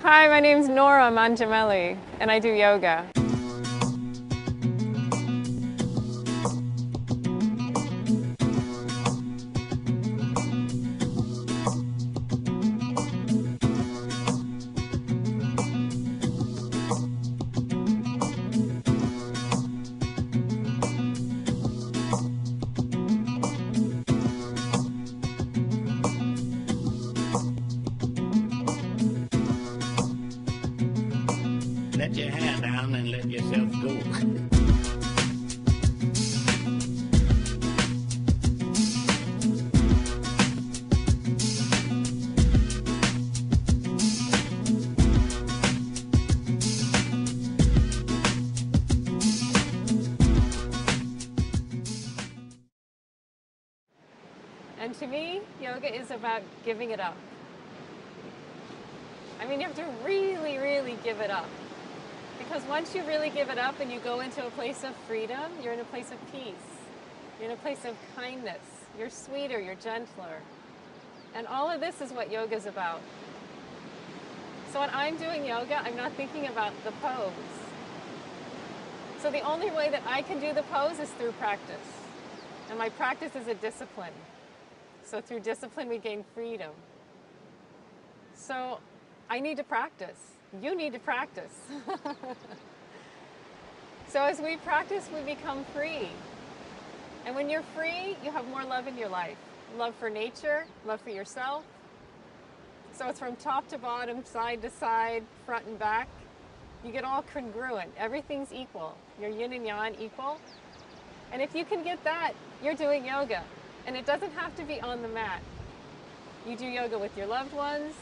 Hi, my name's Nora Mangiamelli, and I do yoga. Let your hair down and let yourself go. And to me, yoga is about giving it up. I mean, you have to really, really give it up. Because once you really give it up and you go into a place of freedom, you're in a place of peace. You're in a place of kindness. You're sweeter, you're gentler. And all of this is what yoga is about. So when I'm doing yoga, I'm not thinking about the pose. So the only way that I can do the pose is through practice. And my practice is a discipline. So through discipline, we gain freedom. So I need to practice. You need to practice. So as we practice, we become free. And when you're free, you have more love in your life. Love for nature, love for yourself. So it's from top to bottom, side to side, front and back. You get all congruent. Everything's equal. Your yin and yang equal. And if you can get that, you're doing yoga. And it doesn't have to be on the mat. You do yoga with your loved ones.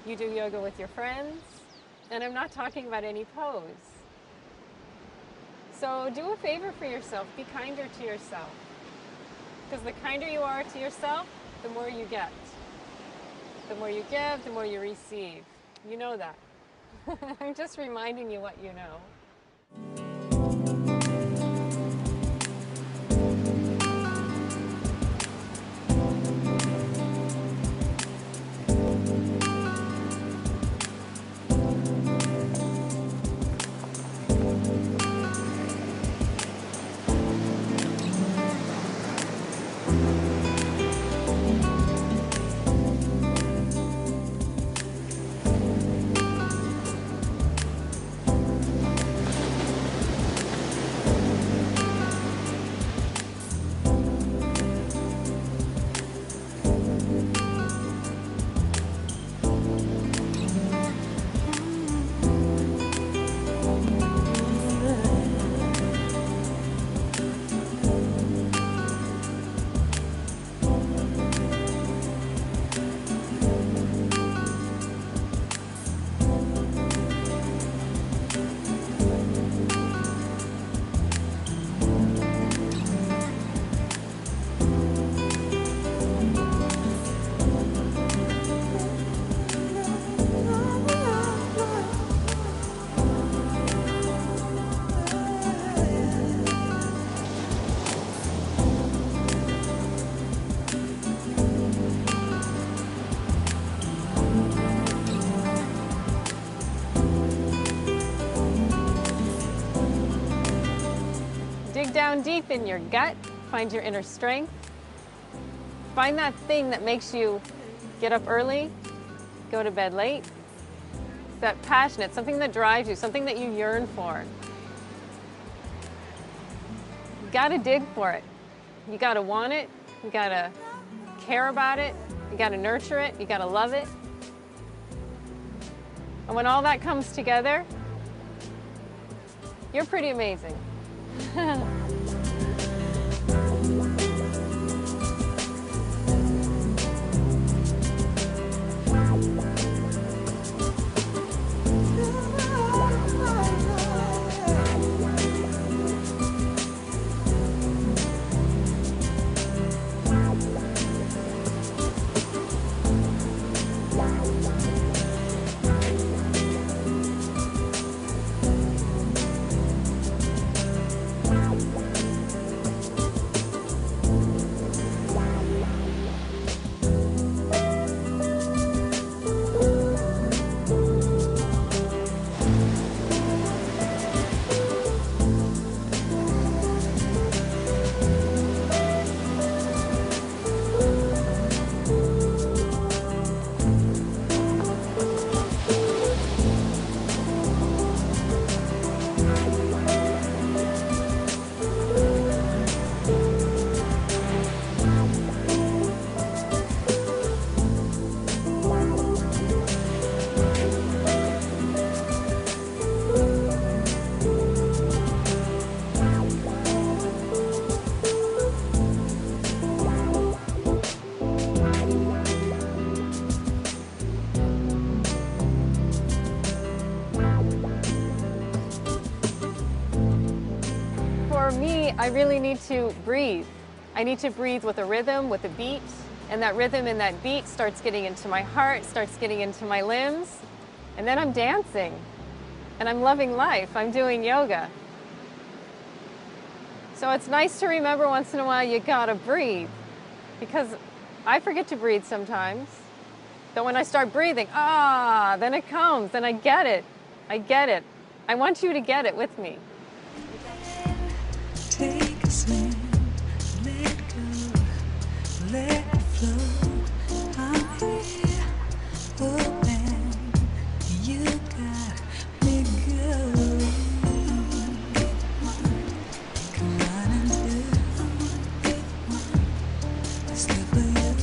You do yoga with your friends. And I'm not talking about any pose. So do a favor for yourself. Be kinder to yourself. Because the kinder you are to yourself, the more you get. The more you give, the more you receive. You know that. I'm just reminding you what you know. Dig down deep in your gut, find your inner strength. Find that thing that makes you get up early, go to bed late. That passionate, something that drives you, something that you yearn for. You gotta dig for it. You gotta want it, you gotta care about it, you gotta nurture it, you gotta love it. And when all that comes together, you're pretty amazing. Wow. I really need to breathe. I need to breathe with a rhythm, with a beat, and that rhythm and that beat starts getting into my heart, starts getting into my limbs, and then I'm dancing, and I'm loving life. I'm doing yoga. So it's nice to remember once in a while you gotta breathe, because I forget to breathe sometimes. But when I start breathing, then it comes, and I get it. I get it. I want you to get it with me. Take a swim, let go, let it flow. I'm here, open, you got me going. Come on and do it, step for you,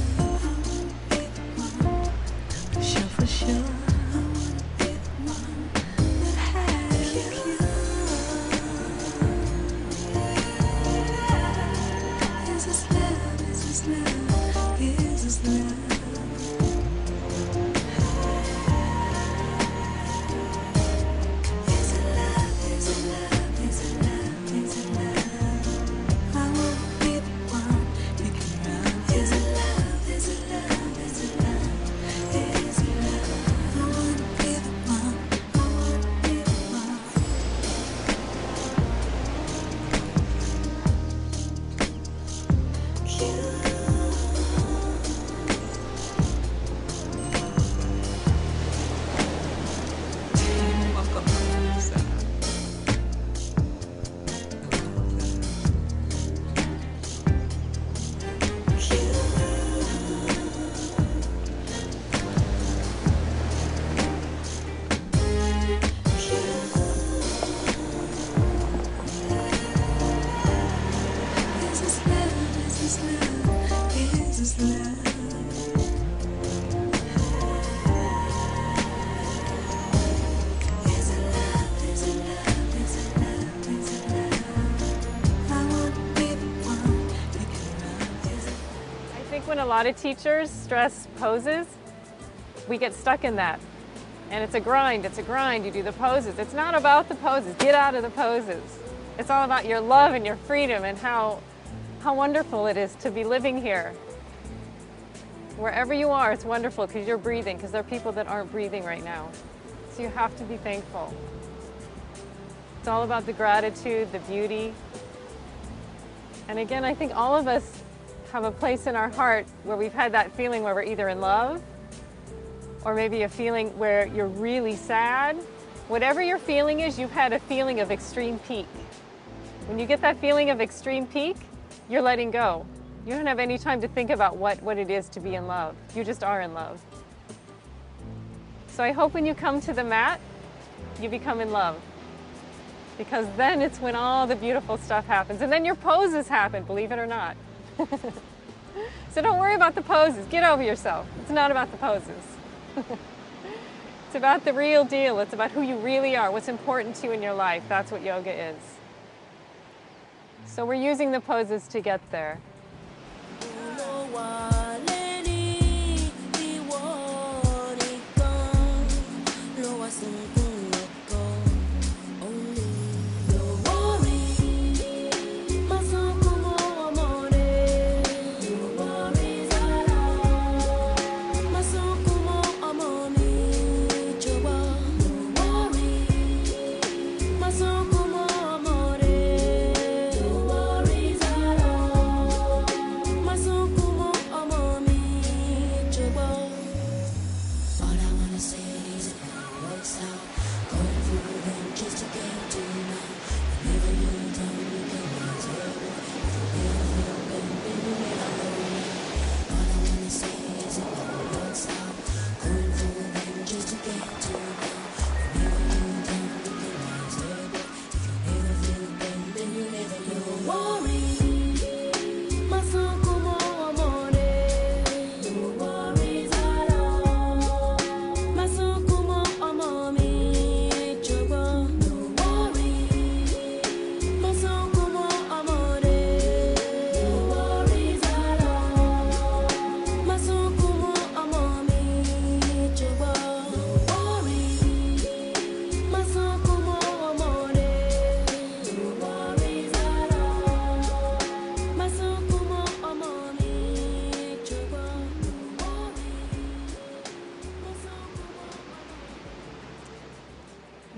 for sure, for sure. When a lot of teachers stress poses, we get stuck in that. And it's a grind, you do the poses. It's not about the poses, get out of the poses. It's all about your love and your freedom and how wonderful it is to be living here. Wherever you are, it's wonderful because you're breathing, because there are people that aren't breathing right now. So you have to be thankful. It's all about the gratitude, the beauty. And again, I think all of us have a place in our heart where we've had that feeling where we're either in love or maybe a feeling where you're really sad. Whatever your feeling is, you've had a feeling of extreme peak. When you get that feeling of extreme peak, you're letting go. You don't have any time to think about what it is to be in love. You just are in love. So I hope when you come to the mat, you become in love. Because then it's when all the beautiful stuff happens. And then your poses happen, believe it or not. So don't worry about the poses. Get over yourself. It's not about the poses. It's about the real deal. It's about who you really are, what's important to you in your life. That's what yoga is. So we're using the poses to get there.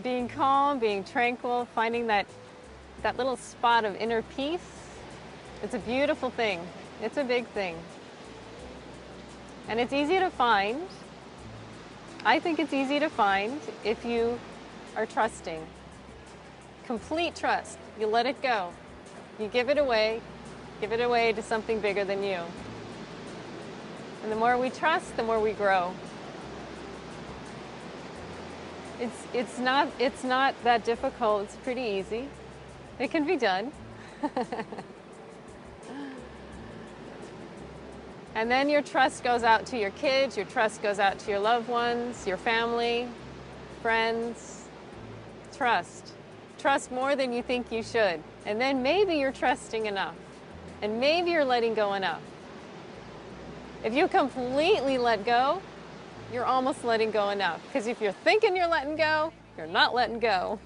being calm, being tranquil, finding that little spot of inner peace. It's a beautiful thing. It's a big thing. And it's easy to find. I think it's easy to find if you are trusting. Complete trust. You let it go. You give it away to something bigger than you. And the more we trust, the more we grow. It's not that difficult. It's pretty easy. It can be done. And then your trust goes out to your kids, your trust goes out to your loved ones, your family, friends. Trust. Trust more than you think you should. And then maybe you're trusting enough. And maybe you're letting go enough. If you completely let go, you're almost letting go enough. Because if you're thinking you're letting go, you're not letting go.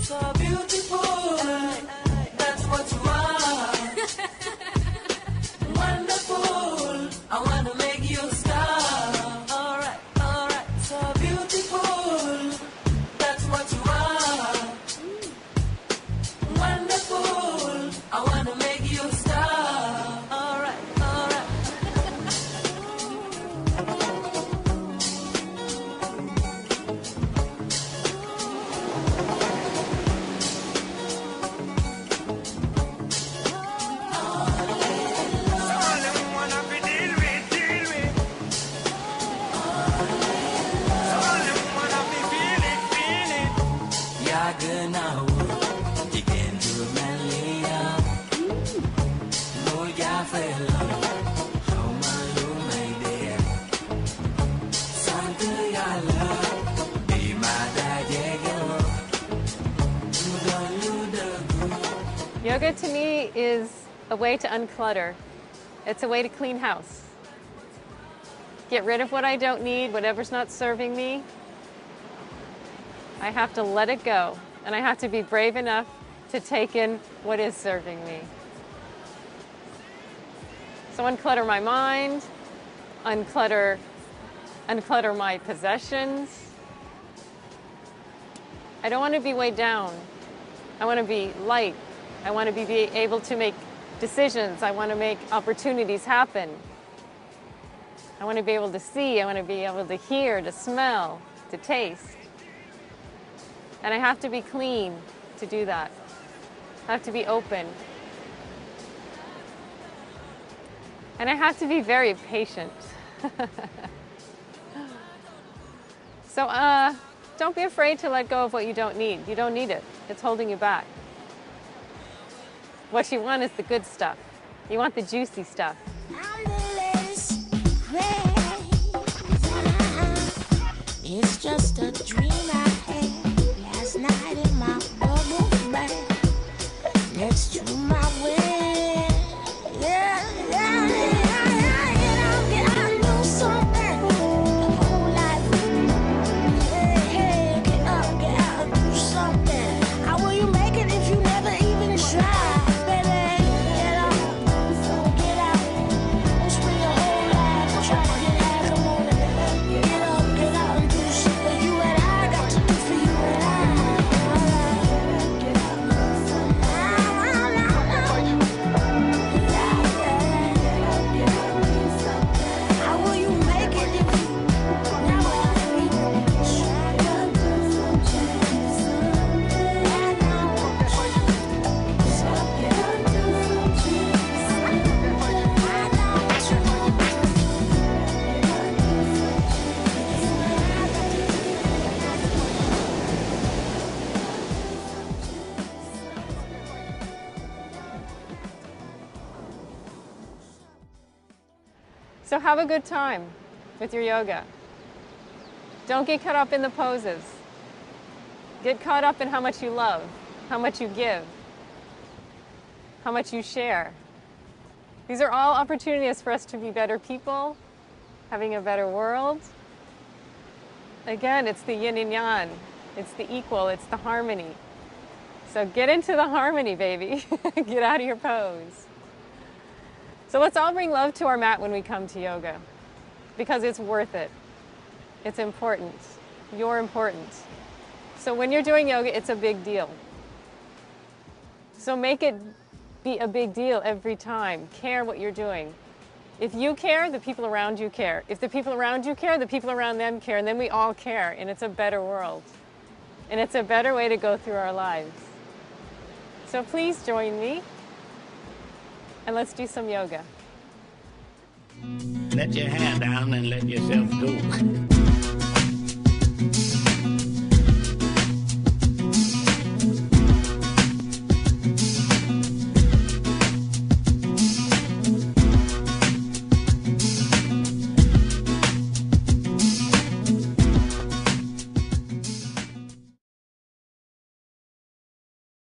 So beautiful, that's what you are. Wonderful, I wanna make you a star. Alright, so beautiful, that's what you are. Wonderful, I wanna make you a star. Alright. Good now, you can do manly now. No, ya fella, how my you dear. Santa yalla, be my dad, Yoga to me is a way to unclutter. It's a way to clean house. Get rid of what I don't need, whatever's not serving me. I have to let it go, and I have to be brave enough to take in what is serving me. So unclutter my mind, unclutter my possessions. I don't want to be weighed down. I want to be light. I want to be able to make decisions. I want to make opportunities happen. I want to be able to see. I want to be able to hear, to smell, to taste. And I have to be clean to do that. I have to be open. And I have to be very patient. So don't be afraid to let go of what you don't need. You don't need it. It's holding you back. What you want is the good stuff. You want the juicy stuff. It's just a dream I had last night in my bubble bath next to my bed. Get up, do something. The whole life. Hey, get up, do something. How will you make it if you never even try, baby? Get up, get out. Don't spend your whole life trying to get out. Come on, get up, get out and do something. You and I got to do for you and I. Get up. How will you make it if you never even So have a good time with your yoga. Don't get caught up in the poses. Get caught up in how much you love, how much you give, how much you share. These are all opportunities for us to be better people, having a better world. Again, it's the yin and yang. It's the equal, it's the harmony. So get into the harmony, baby. Get out of your pose. So let's all bring love to our mat when we come to yoga, because it's worth it. It's important. You're important. So when you're doing yoga, it's a big deal. So make it be a big deal every time. Care what you're doing. If you care, the people around you care. If the people around you care, the people around them care, and then we all care, and it's a better world. And it's a better way to go through our lives. So please join me, and let's do some yoga. Let your hair down and let yourself go.